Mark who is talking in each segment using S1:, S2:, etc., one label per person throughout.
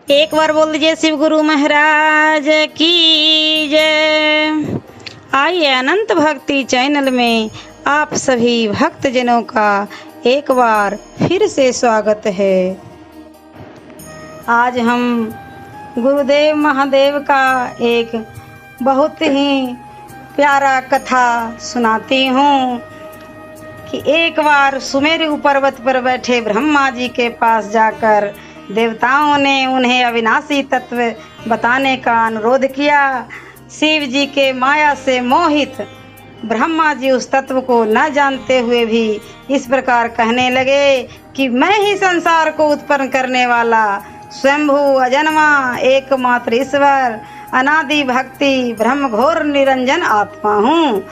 S1: एक बार बोल दीजिए शिव गुरु महाराज की जय। आइए अनंत भक्ति चैनल में आप सभी भक्तजनों का एक बार फिर से स्वागत है। आज हम गुरुदेव महादेव का एक बहुत ही प्यारा कथा सुनाती हूँ कि एक बार सुमेरु पर्वत पर बैठे ब्रह्मा जी के पास जाकर देवताओं ने उन्हें अविनाशी तत्व बताने का अनुरोध किया। शिव जी के माया से मोहित ब्रह्मा जी उस तत्व को न जानते हुए भी इस प्रकार कहने लगे कि मैं ही संसार को उत्पन्न करने वाला स्वयंभू अजन्मा एकमात्र ईश्वर अनादि भक्ति ब्रह्म घोर निरंजन आत्मा हूँ।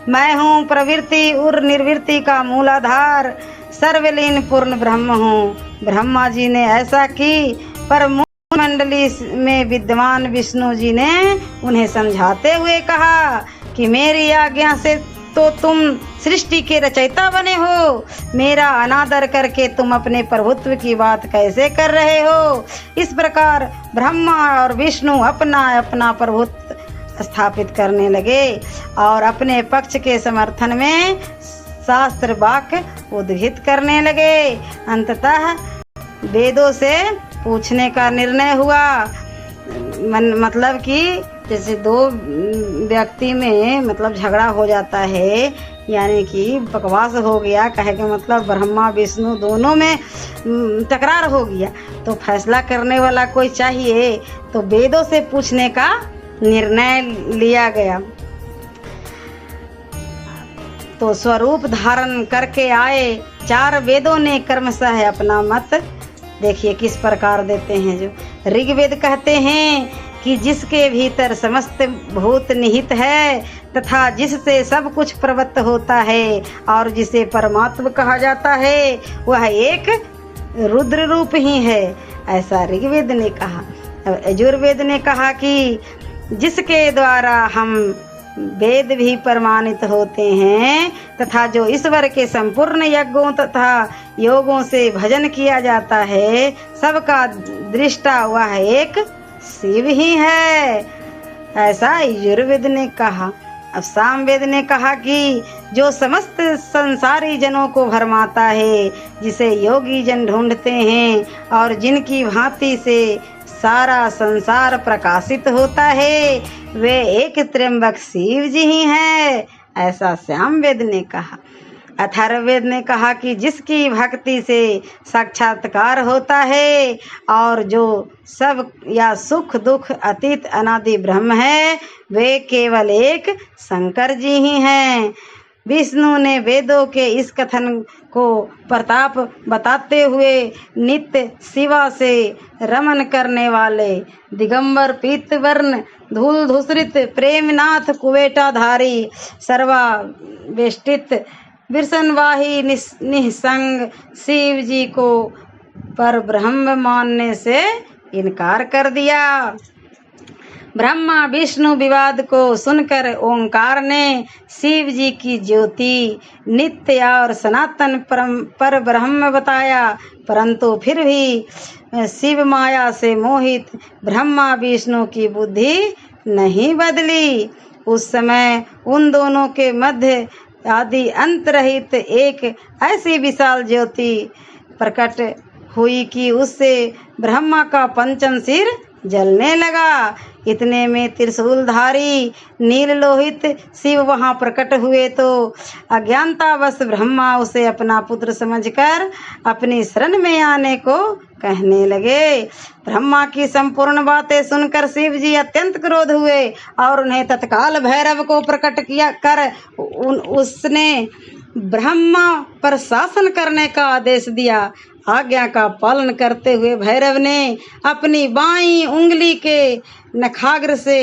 S1: मैं हूँ प्रवृत्ति और निर्वृत्ति का मूलाधार सर्वलीन पूर्ण ब्रह्म हूँ। ब्रह्मा जी ने ऐसा की पर मंडली में विद्यमान विष्णु जी ने उन्हें समझाते हुए कहा कि मेरी आज्ञा से तो तुम सृष्टि के रचयिता बने हो, मेरा अनादर करके तुम अपने प्रभुत्व की बात कैसे कर रहे हो। इस प्रकार ब्रह्मा और विष्णु अपना अपना प्रभुत्व स्थापित करने लगे और अपने पक्ष के समर्थन में शास्त्र वाक्य उद्धृत करने लगे। अंततः वेदों से पूछने का निर्णय हुआ। मतलब कि जैसे दो व्यक्ति में मतलब झगड़ा हो जाता है, यानी कि बकवास हो गया, कहे के मतलब ब्रह्मा विष्णु दोनों में तकरार हो गया, तो फैसला करने वाला कोई चाहिए, तो वेदों से पूछने का निर्णय लिया गया। तो स्वरूप धारण करके आए चार वेदों ने क्रमशः अपना मत देखिए किस प्रकार देते हैं। जो ऋग्वेद कहते हैं कि जिसके भीतर समस्त भूत निहित है तथा जिससे सब कुछ प्रवृत्त होता है और जिसे परमात्मा कहा जाता है वह एक रुद्र रूप ही है, ऐसा ऋग्वेद ने कहा। यजुर्वेद ने कहा कि जिसके द्वारा हम वेद भी प्रमाणित होते हैं तथा जो ईश्वर के संपूर्ण यज्ञों तथा योगों से भजन किया जाता है, सबका दृष्टा वह एक शिव ही है, ऐसा यजुर्वेद ने कहा। अब सामवेद ने कहा कि जो समस्त संसारी जनों को भरमाता है, जिसे योगी जन ढूंढते हैं और जिनकी भांति से सारा संसार प्रकाशित होता है, वे एक त्र्यंबक शिव जी ही है, ऐसा सामवेद ने कहा। अथर्ववेद ने कहा कि जिसकी भक्ति से साक्षात्कार होता है और जो सब या सुख दुख अतीत अनादि ब्रह्म है, वे केवल एक शंकर जी ही हैं। विष्णु ने वेदों के इस कथन को प्रताप बताते हुए नित्य शिवा से रमन करने वाले दिगंबर पीतवर्ण धूल धूसरित प्रेमनाथ कुवेटाधारी सर्वा वेष्टित विरसनवाही निसंग शिव जी को पर ब्रह्म मानने से इनकार कर दिया। ब्रह्मा विष्णु विवाद को सुनकर ओंकार ने शिव जी की ज्योति नित्य और सनातन पर ब्रह्म बताया, परंतु फिर भी शिव माया से मोहित ब्रह्मा विष्णु की बुद्धि नहीं बदली। उस समय उन दोनों के मध्य आदि अंत रहित एक ऐसी विशाल ज्योति प्रकट हुई कि उससे ब्रह्मा का पंचम सिर जलने लगा। इतने में त्रिशूलधारी नील लोहित शिव वहां प्रकट हुए तो अज्ञानतावश ब्रह्मा उसे अपना पुत्र समझकर अपनी शरण में आने को कहने लगे। ब्रह्मा की संपूर्ण बातें सुनकर शिव जी अत्यंत क्रोध हुए और उन्हें तत्काल भैरव को प्रकट किया कर उसने ब्रह्मा पर शासन करने का आदेश दिया। आज्ञा का पालन करते हुए भैरव ने अपनी बाईं उंगली के नखाग्र से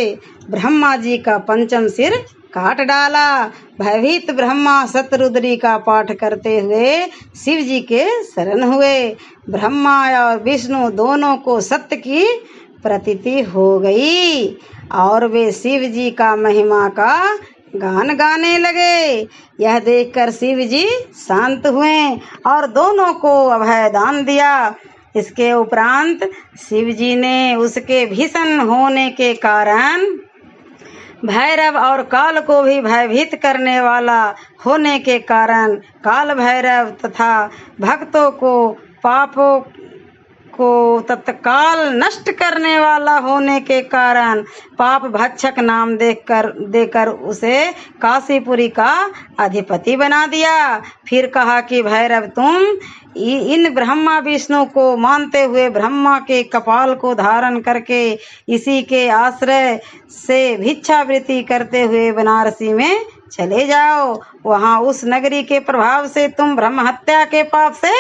S1: ब्रह्मा जी का पंचम सिर काट डाला। भयभीत ब्रह्मा शतरुद्री का पाठ करते हुए शिव जी के शरण हुए। ब्रह्मा और विष्णु दोनों को सत्य की प्रतीति हो गई और वे शिव जी का महिमा का गान गाने लगे। यह देखकर शिव जी शांत हुए और दोनों को अभय दान दिया। इसके उपरांत शिव जी ने उसके भीषण होने के कारण भैरव और काल को भी भयभीत करने वाला होने के कारण काल भैरव तथा भक्तों को पापों को तत्काल नष्ट करने वाला होने के कारण पाप भक्षक नाम देकर उसे काशीपुरी का अधिपति बना दिया। फिर कहा कि भैरव तुम इन ब्रह्मा विष्णु को मानते हुए ब्रह्मा के कपाल को धारण करके इसी के आश्रय से भिक्षावृत्ति करते हुए बनारसी में चले जाओ। वहाँ उस नगरी के प्रभाव से तुम ब्रह्म हत्या के पाप से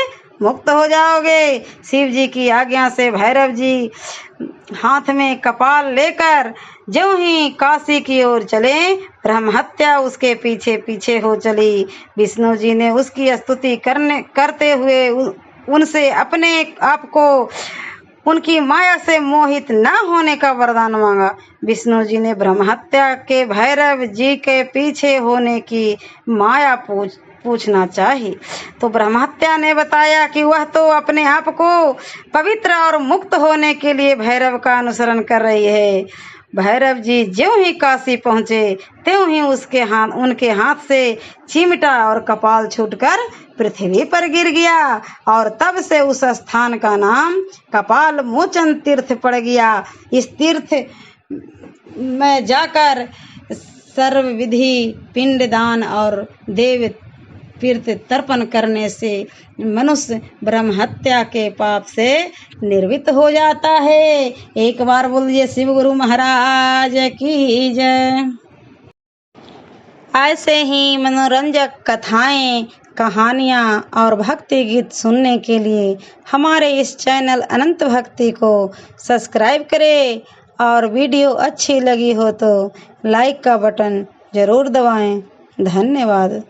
S1: मुक्त हो जाओगे। शिव जी की आज्ञा से भैरव जी हाथ में कपाल लेकर ज्यों ही काशी की ओर चले, ब्रह्म हत्या उसके पीछे पीछे हो चली। विष्णु जी ने उसकी स्तुति करते हुए उनसे अपने आप को उनकी माया से मोहित न होने का वरदान मांगा। विष्णु जी ने ब्रह्म हत्या के भैरव जी के पीछे होने की माया पूछना चाहिए तो ब्रह्महत्या ने बताया कि वह तो अपने आप को पवित्र और मुक्त होने के लिए भैरव का अनुसरण कर रही है। भैरव जी ज्यों ही काशी पहुँचे त्यों ही उनके हाथ से चिमटा और कपाल छूटकर पृथ्वी पर गिर गया और तब से उस स्थान का नाम कपाल मोचन तीर्थ पड़ गया। इस तीर्थ में जाकर सर्वविधि पिंडदान और देव तीर्थ तर्पण करने से मनुष्य ब्रह्म हत्या के पाप से निर्वृत्त हो जाता है। एक बार बोलिए शिव गुरु महाराज की जय। ऐसे ही मनोरंजक कथाएं, कहानियाँ और भक्ति गीत सुनने के लिए हमारे इस चैनल अनंत भक्ति को सब्सक्राइब करें और वीडियो अच्छी लगी हो तो लाइक का बटन जरूर दबाएं। धन्यवाद।